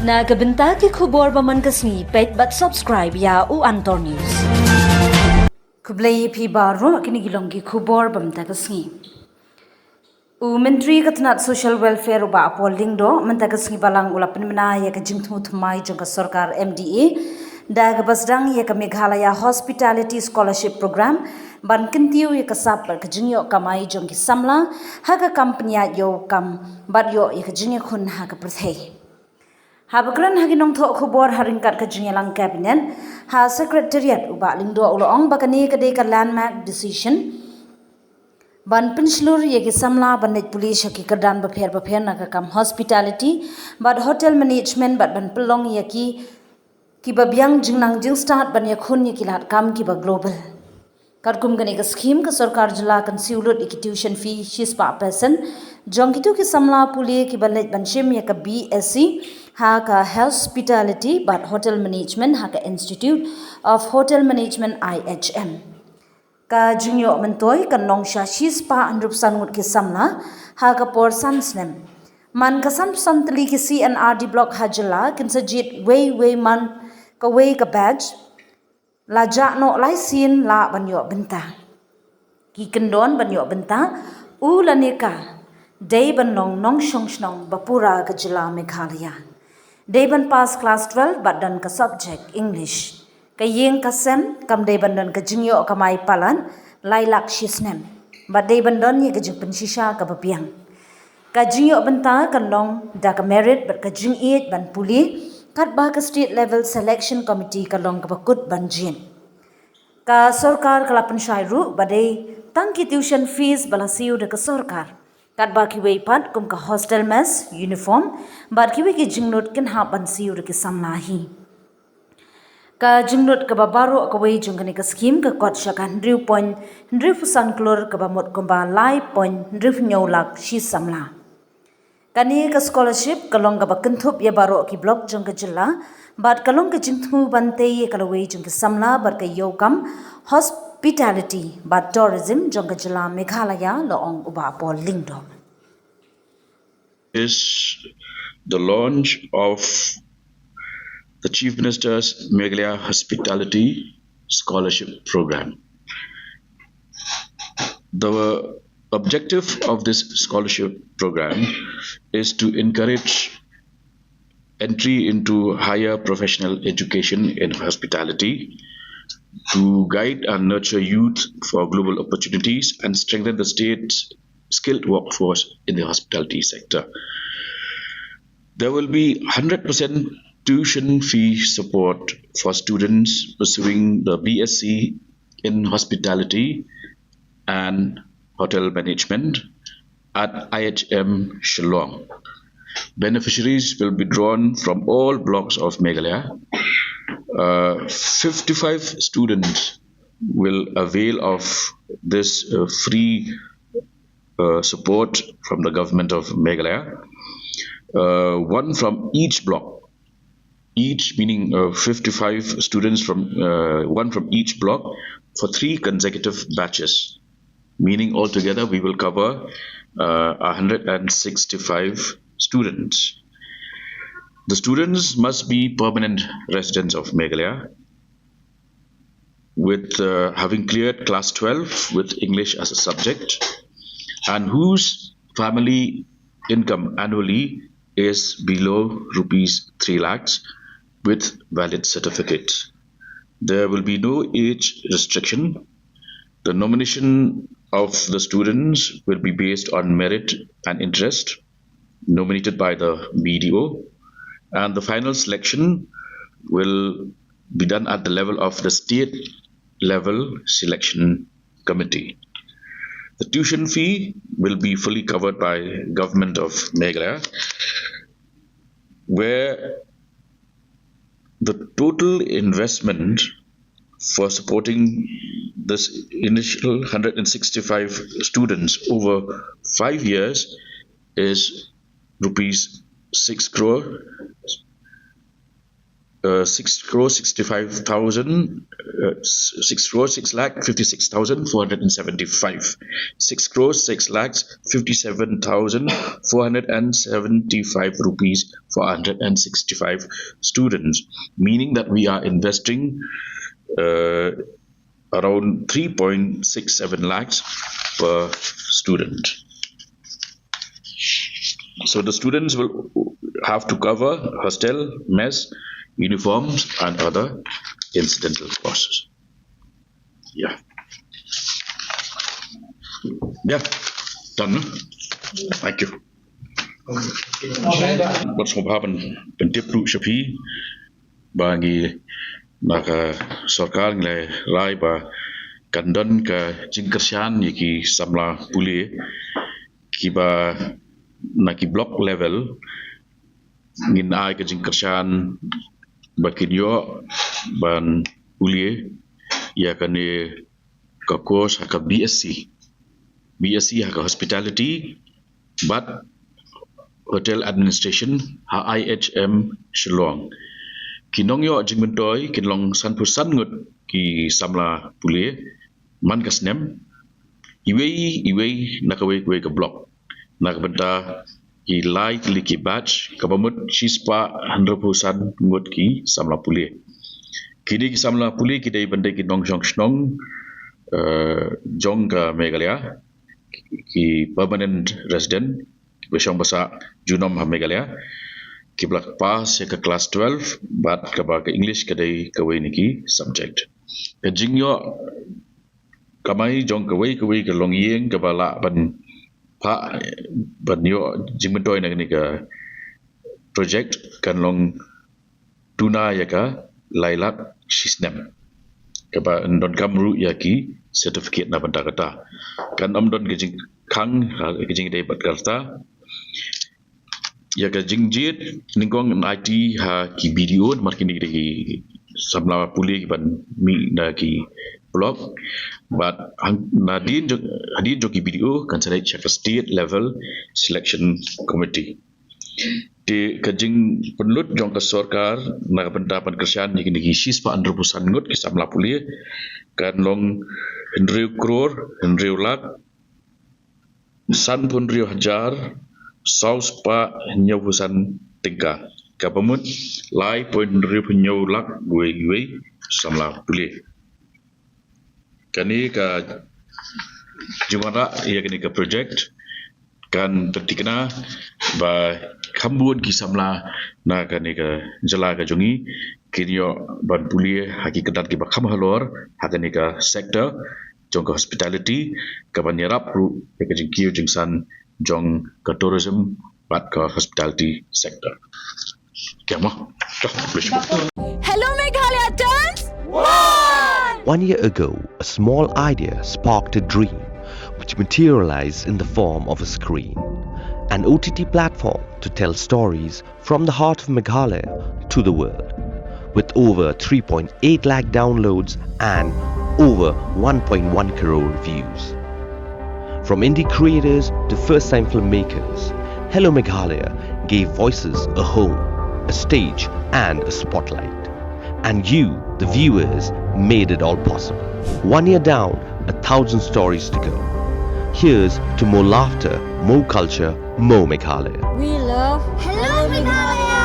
Nagabenta ki khubor baman kasni pet but subscribe ya u Antor News. Kublai pi baro kini gilongi khubor bamta kasni. U Ministry katnat Social Welfare ba polling do menta kasni balang ulapan mena ya ka jingtmu thmai jongka Sorkar MDA da basdang ya ka Meghalaya Hospitality Scholarship Program ban kyntiew ya ka sap ka jingyo kamai jongki samla ha ka company yo kam bat yo ya ka jingyo khun ha ka prthei. Habagran hagi nong tho khubor haringkat ka jinyalang cabinet ha secretariat uba lingdo uloong bakani ka de ka landmark decision ban penslur ye ki samla banet police ki kadan bapher na ka kam hospitality but hotel management but ban pelong ye ki babyang jingnang jing start ban ye khun ye ki lat kam ki ba global karkum gani ka scheme ka sarkar jila kan siulut ki tuition fee shis pa person jongkitu ki samla puli ki banet ban shim ye ka BSc ha ka hospitality but hotel management ha ka Institute of Hotel Management IHM ka junior mentoy kan nongsha shispa andrup sangut ki samla ha ka por sansnem man ka santli ki CNRD block hajala kin sajit way man ka way ka badge la ja no lai sin la banyo benta ki kendon banyo benta u la neka day ban nong shong bapura ka jila Meghalaya. Deban pass class 12 but dan ka subject English. Kayeng kasem kam deban dan ka jingyo kamai palan lailak shisnem. But deban dan ye ka jing pensisha ka bapiang. Ka jingyo benta kan long da ka merit but ka jing it ban puli kat ba ka state level selection committee ka long ka bakut ban jin. Ka Sorkar kalapan syairu badai tangki tuition fees balasiu da ka Sorkar. Kat ba ki wei pat kum ka hostel mess uniform bat ki wei ki jingnut kin ha ban siu ki samlahi ka jingnut ka babaro ka wei jungani ka scheme ka kot shakan ndriu fusan klor ka ba mot kumba lai point ndriu nyolak shi samla kani ka scholarship kalong ka ba kenthup ya baro ki block jung ka jilla bat kalong ka jingthu bante ye ka wei jung ka samla bar ka yokam hospitality but tourism jongka jila Meghalaya loong uba pol lingdo is the launch of the Chief Minister's Meghalaya Hospitality Scholarship Program. The objective of this scholarship program is to encourage entry into higher professional education in hospitality, to guide and nurture youth for global opportunities and strengthen the state's skilled workforce in the hospitality sector. There will be 100% tuition fee support for students pursuing the BSc in hospitality and hotel management at IHM Shillong. Beneficiaries will be drawn from all blocks of Meghalaya. 55 students will avail of this free support from the government of Meghalaya. One from each block, each meaning 55 students from one from each block for 3 consecutive batches, meaning altogether we will cover 165 students. The students must be permanent residents of Meghalaya with having cleared class 12 with English as a subject and whose family income annually is below rupees 3 lakhs with valid certificates. There will be no age restriction. The nomination of the students will be based on merit and interest nominated by the BDO, and the final selection will be done at the level of the state level selection committee. The tuition fee will be fully covered by government of Meghalaya, where the total investment for supporting this initial 165 students over 5 years is rupees 6 crore 6 crore 65,000, 6 crore 6 lakh 56,475, 6 crore 6 lakhs 57,475 rupees for 165 students, meaning that we are investing around 3.67 lakhs per student. So the students will have to cover hostel, mess, uniforms, and other incidental costs. Yeah. Yeah. Done. No? Thank you. What's going to happen? Pentiplu Shapi bagi naka Sorkar nilai rai ba kandan ka jingkersian yaki samla puli kiba naki block level ngin ai ka jingkersian bakinyo ban puli ya kane ka course haka BSc haka hospitality but hotel administration ha IHM Shillong kinong yo jingmentoy kinlong sanpusan ngut ki samla puli man kasnem iwei nakawe ka block nakabenta ki lai ki batch kabamut chispa 100% ngut ki samla puli kini ki samla puli kidai bandai ki nong snong jong ka Meghalaya ki permanent resident besong basa junom ha Meghalaya ki blak pass ya ke kelas 12 bat ka ba ke English kadai kawai niki subject ke jingyo kamai jong kawai ke long yeng ka bala ban pa ban yo jingmentoy na ni ka project kan long tuna ya ka lailak sisnem ka ba ndon kamru ya ki certificate na banta kata kan don ke jing kang ke jing dai bat karta ya ka jingjit ningkong IT ha ki video markini ki samla puli ban mi na ki blog but nadin jo ki video kan select check state level selection committee di kajing penlut jong ke Sorkar na pendapat kerjaan ni kini sis pa 100% ngut ki samla puli kan long 100 crore 100 lakh san pun riu hajar saus pa nyawusan tingka kapamut lai point riu nyaw lak gue samla puli kani ka jumara ia kini ka project kan tertikna ba kambun ki samla na kani ka jala ka jongi kinyo ban puli hakikat ki ba kham halor hakani ka sector jong ka hospitality ka ban yarap ru ka jingkiu jingsan jong ka tourism bat ka hospitality sector kamo Hello Meghalaya turns 1 year ago, a small idea sparked a dream which materialized in the form of a screen, an OTT platform to tell stories from the heart of Meghalaya to the world. With over 3.8 lakh downloads and over 1.1 crore views. From indie creators to first-time filmmakers, Hello Meghalaya gave voices a home, a stage and a spotlight. And you, the viewers, made it all possible. 1 year down, 1,000 stories to go. Here's to more laughter, more culture, more Meghalaya. We love Hello Meghalaya.